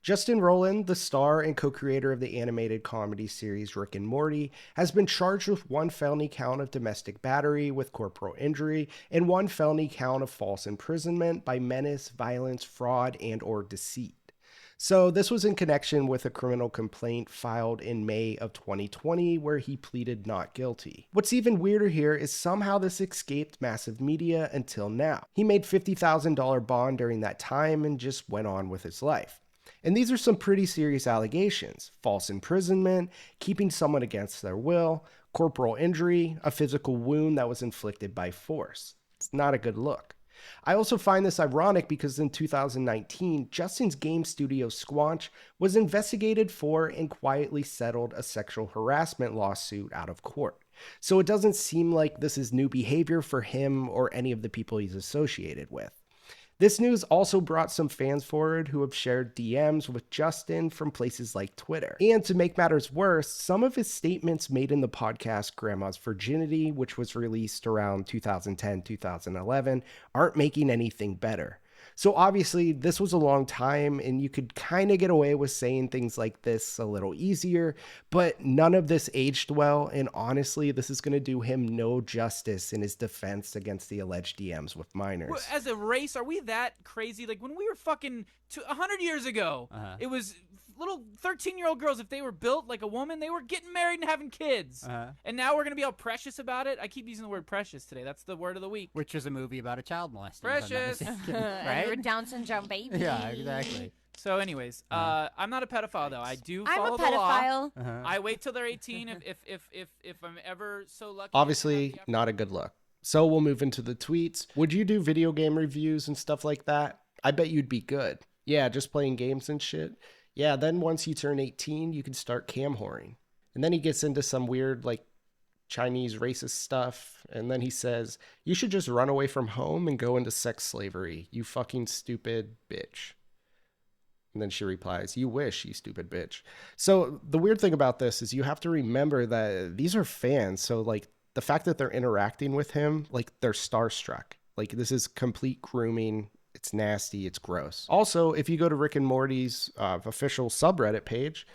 Justin Roiland, the star and co-creator of the animated comedy series Rick and Morty, has been charged with one felony count of domestic battery with corporal injury and one felony count of false imprisonment by menace, violence, fraud, and or deceit. So this was in connection with a criminal complaint filed in May of 2020 where he pleaded not guilty. What's even weirder here is somehow this escaped massive media until now. He made $50,000 bond during that time and just went on with his life. And these are some pretty serious allegations: false imprisonment, keeping someone against their will, corporal injury, a physical wound that was inflicted by force. It's not a good look. I also find this ironic because in 2019, Justin's game studio Squanch was investigated for and quietly settled a sexual harassment lawsuit out of court. So it doesn't seem like this is new behavior for him or any of the people he's associated with. This news also brought some fans forward who have shared DMs with Justin from places like Twitter. And to make matters worse, some of his statements made in the podcast Grandma's Virginity, which was released around 2010-2011, aren't making anything better. So obviously this was a long time and you could kind of get away with saying things like this a little easier, but none of this aged well, and honestly this is going to do him no justice in his defense against the alleged DMs with minors. As a race, are we that crazy? Like when we were fucking 100 years ago, it was little 13-year-old girls, if they were built like a woman, they were getting married and having kids. And now we're going to be all precious about it. I keep using the word precious today. That's the word of the week. Which is a movie about a child molesting. Precious. Right? You're Down syndrome baby. Yeah, exactly. So anyways, I'm not a pedophile though. I do I'm follow a the law. pedophile. I wait till they're 18 if I'm ever so lucky. Obviously, not a good look. So we'll move into the tweets. Would you do video game reviews and stuff like that? I bet you'd be good. Yeah, just playing games and shit. Yeah, then once you turn 18, you can start cam whoring. And then he gets into some weird, like, Chinese racist stuff. And then he says, you should just run away from home and go into sex slavery, you fucking stupid bitch. And then she replies, you wish, you stupid bitch. So the weird thing about this is you have to remember that these are fans. So, like, the fact that they're interacting with him, like, they're starstruck. Like, this is complete grooming. It's nasty. It's gross. Also, if you go to Rick and Morty's official subreddit page,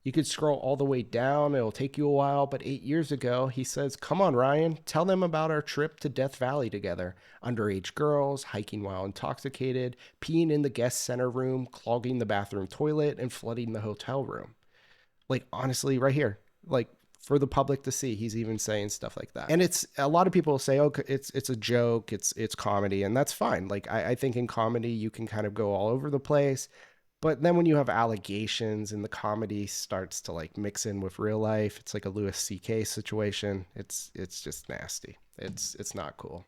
you could scroll all the way down. It'll take you a while. But 8 years ago, he says, come on, Ryan, tell them about our trip to Death Valley together. Underage girls, hiking while intoxicated, peeing in the guest center room, clogging the bathroom toilet, and flooding the hotel room. Like, honestly, right here. Like, for the public to see, he's even saying stuff like that. And it's a lot of people say, oh, it's a joke, it's comedy, and that's fine. Like I think in comedy you can kind of go all over the place, but then when you have allegations and the comedy starts to like mix in with real life, it's like a Louis C.K. situation. It's just nasty. It's not cool.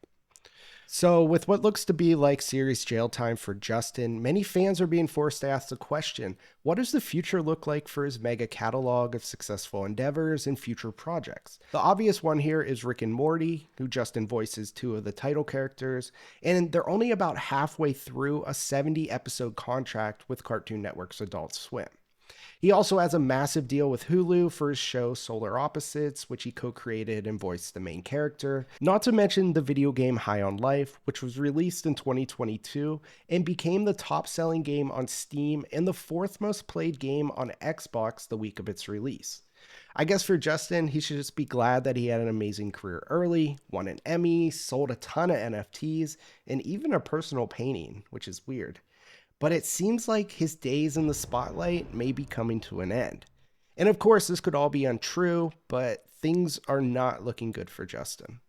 So with what looks to be like serious jail time for Justin, many fans are being forced to ask the question, what does the future look like for his mega catalog of successful endeavors and future projects? The obvious one here is Rick and Morty, who Justin voices two of the title characters, and they're only about halfway through a 70-episode contract with Cartoon Network's Adult Swim. He also has a massive deal with Hulu for his show Solar Opposites, which he co-created and voiced the main character. Not to mention the video game High on Life, which was released in 2022 and became the top-selling game on Steam and the fourth most played game on Xbox the week of its release. I guess for Justin, he should just be glad that he had an amazing career early, won an Emmy, sold a ton of NFTs, and even a personal painting, which is weird. But it seems like his days in the spotlight may be coming to an end. And of course, this could all be untrue, but things are not looking good for Justin.